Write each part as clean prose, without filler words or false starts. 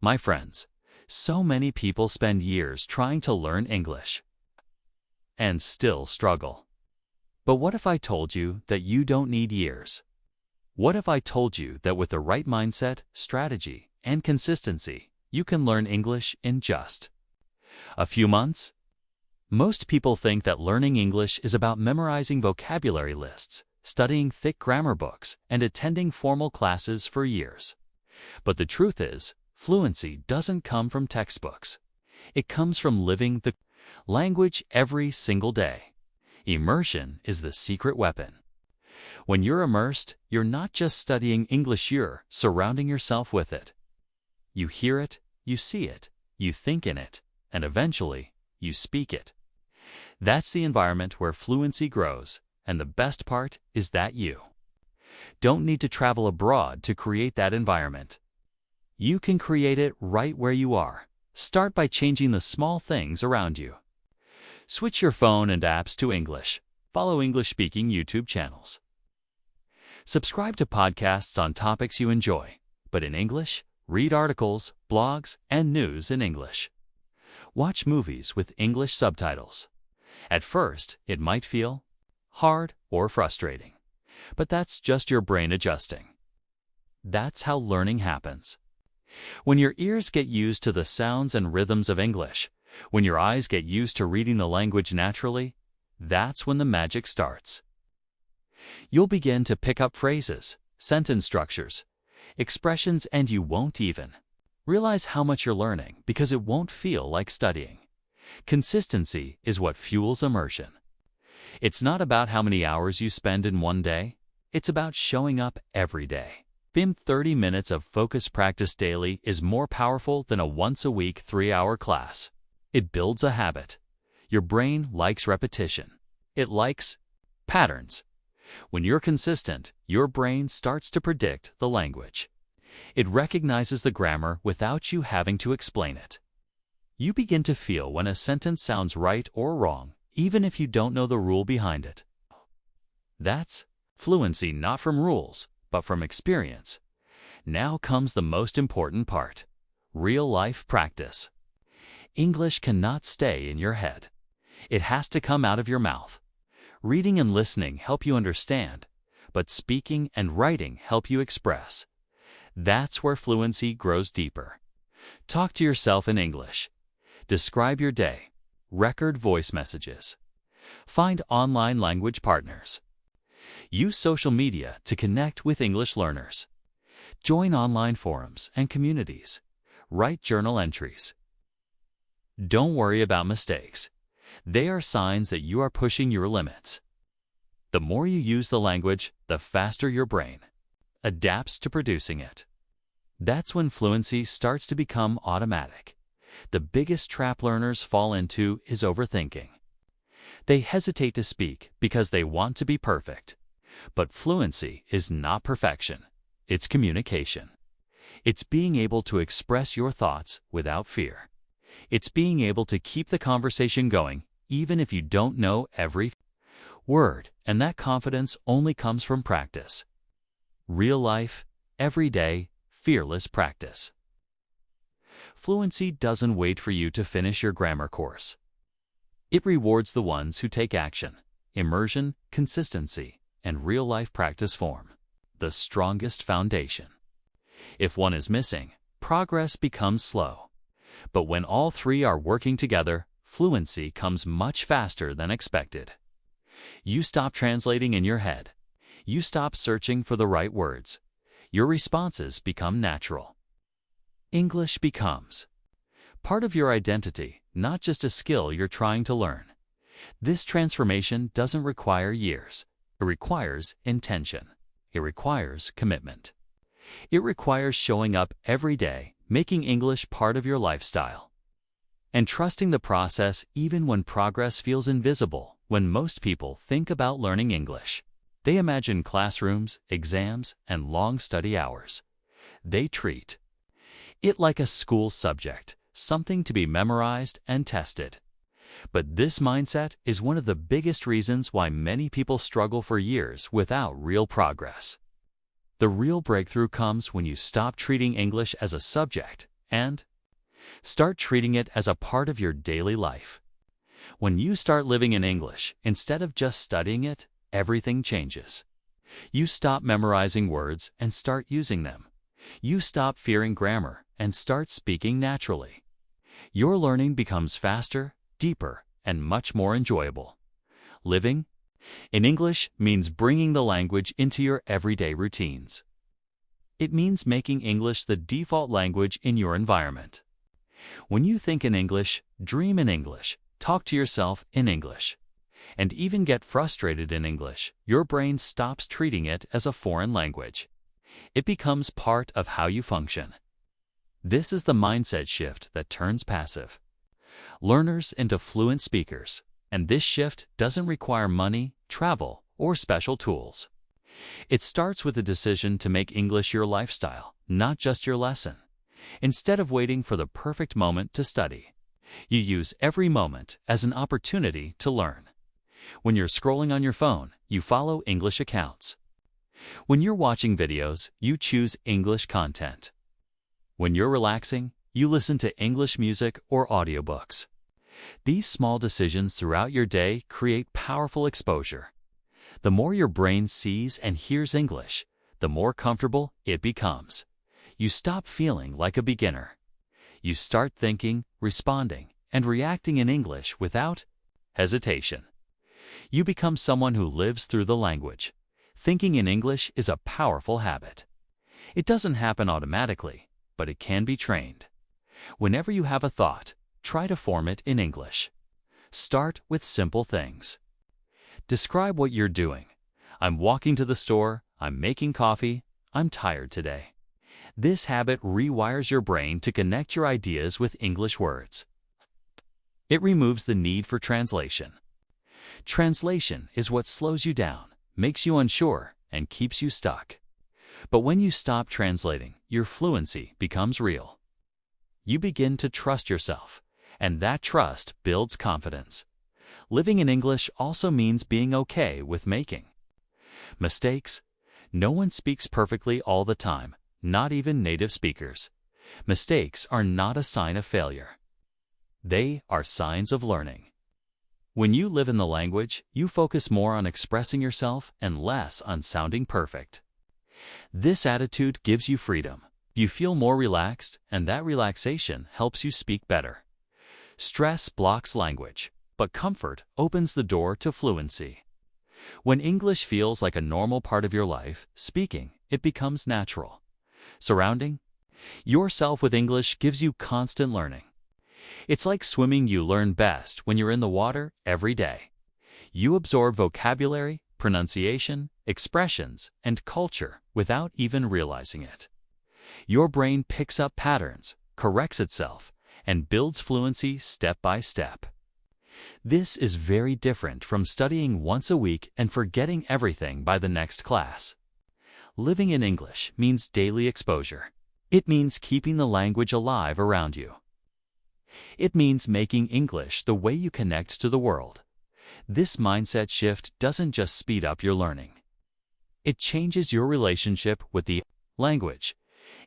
My friends, so many people spend years trying to learn English and still struggle. But what if I told you that you don't need years? What if I told you that with the right mindset, strategy, and consistency, you can learn English in just a few months? Most people think that learning English is about memorizing vocabulary lists, studying thick grammar books, and attending formal classes for years. But the truth is, fluency doesn't come from textbooks. It comes from living the language every single day. Immersion is the secret weapon. When you're immersed, you're not just studying English, you're surrounding yourself with it. You hear it, you see it, you think in it, and eventually, you speak it. That's the environment where fluency grows, and the best part is that you don't need to travel abroad to create that environment. You can create it right where you are. Start by changing the small things around you. Switch your phone and apps to English. Follow English-speaking YouTube channels. Subscribe to podcasts on topics you enjoy, but in English. Read articles, blogs, and news in English. Watch movies with English subtitles. At first, it might feel hard or frustrating, but that's just your brain adjusting. That's how learning happens. When your ears get used to the sounds and rhythms of English, when your eyes get used to reading the language naturally, that's when the magic starts. You'll begin to pick up phrases, sentence structures, expressions, and you won't even realize how much you're learning because it won't feel like studying. Consistency is what fuels immersion. It's not about how many hours you spend in one day. It's about showing up every day. 30 minutes of focused practice daily is more powerful than a once-a-week 3-hour class. It builds a habit. Your brain likes repetition. It likes patterns. When you're consistent, your brain starts to predict the language. It recognizes the grammar without you having to explain it. You begin to feel when a sentence sounds right or wrong, even if you don't know the rule behind it. That's fluency, not from rules, but from experience. Now comes the most important part: real-life practice. English cannot stay in your head. It has to come out of your mouth. Reading and listening help you understand, but speaking and writing help you express. That's where fluency grows deeper. Talk to yourself in English. Describe your day. Record voice messages. Find online language partners. Use social media to connect with English learners. Join online forums and communities. Write journal entries. Don't worry about mistakes. They are signs that you are pushing your limits. The more you use the language, the faster your brain adapts to producing it. That's when fluency starts to become automatic. The biggest trap learners fall into is overthinking. They hesitate to speak because they want to be perfect. But fluency is not perfection. It's communication. It's being able to express your thoughts without fear. It's being able to keep the conversation going even if you don't know every word, and that confidence only comes from practice. Real life, everyday, fearless practice. Fluency doesn't wait for you to finish your grammar course. It rewards the ones who take action. Immersion, consistency, and real-life practice form the strongest foundation. If one is missing, progress becomes slow. But when all three are working together, fluency comes much faster than expected. You stop translating in your head. You stop searching for the right words. Your responses become natural. English becomes part of your identity, not just a skill you're trying to learn. This transformation doesn't require years. It requires intention. It requires commitment. It requires showing up every day, making English part of your lifestyle, and trusting the process even when progress feels invisible. When most people think about learning English, they imagine classrooms, exams, and long study hours. They treat it like a school subject, something to be memorized and tested. But this mindset is one of the biggest reasons why many people struggle for years without real progress. The real breakthrough comes when you stop treating English as a subject and start treating it as a part of your daily life. When you start living in English, instead of just studying it, everything changes. You stop memorizing words and start using them. You stop fearing grammar and start speaking naturally. Your learning becomes faster, deeper, and much more enjoyable. Living in English means bringing the language into your everyday routines. It means making English the default language in your environment. When you think in English, dream in English, talk to yourself in English, and even get frustrated in English, your brain stops treating it as a foreign language. It becomes part of how you function. This is the mindset shift that turns passive learners into fluent speakers, and this shift doesn't require money, travel, or special tools. It starts with a decision to make English your lifestyle, not just your lesson. Instead of waiting for the perfect moment to study, you use every moment as an opportunity to learn. When you're scrolling on your phone, you follow English accounts. When you're watching videos, you choose English content. When you're relaxing, you listen to English music or audiobooks. These small decisions throughout your day create powerful exposure. The more your brain sees and hears English, the more comfortable it becomes. You stop feeling like a beginner. You start thinking, responding, and reacting in English without hesitation. You become someone who lives through the language. Thinking in English is a powerful habit. It doesn't happen automatically, but it can be trained. Whenever you have a thought, try to form it in English. Start with simple things. Describe what you're doing. I'm walking to the store, I'm making coffee, I'm tired today. This habit rewires your brain to connect your ideas with English words. It removes the need for translation. Translation is what slows you down, makes you unsure, and keeps you stuck. But when you stop translating, your fluency becomes real. You begin to trust yourself, and that trust builds confidence. Living in English also means being okay with making mistakes. No one speaks perfectly all the time, not even native speakers. Mistakes are not a sign of failure. They are signs of learning. When you live in the language, you focus more on expressing yourself and less on sounding perfect. This attitude gives you freedom. You feel more relaxed, and that relaxation helps you speak better. Stress blocks language, but comfort opens the door to fluency. When English feels like a normal part of your life, speaking, it becomes natural. Surrounding yourself with English gives you constant learning. It's like swimming. You learn best when you're in the water every day. You absorb vocabulary, pronunciation, expressions, and culture without even realizing it. Your brain picks up patterns, corrects itself, and builds fluency step by step. This is very different from studying once a week and forgetting everything by the next class. Living in English means daily exposure. It means keeping the language alive around you. It means making English the way you connect to the world. This mindset shift doesn't just speed up your learning. It changes your relationship with the language.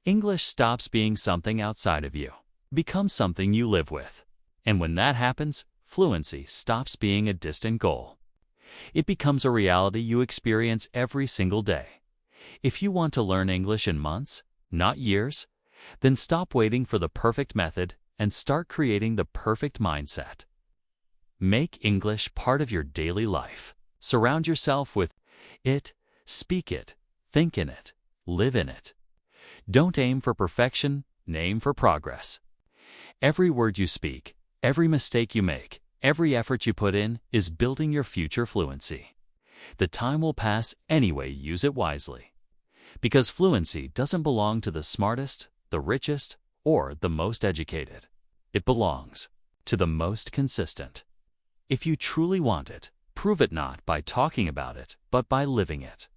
English stops being something outside of you, becomes something you live with. And when that happens, fluency stops being a distant goal. It becomes a reality you experience every single day. If you want to learn English in months, not years, then stop waiting for the perfect method and start creating the perfect mindset. Make English part of your daily life. Surround yourself with it, speak it, think in it, live in it. Don't aim for perfection, aim for progress. Every word you speak, every mistake you make, every effort you put in is building your future fluency. The time will pass anyway. Use it wisely. Because fluency doesn't belong to the smartest, the richest, or the most educated. It belongs to the most consistent. If you truly want it, prove it not by talking about it, but by living it.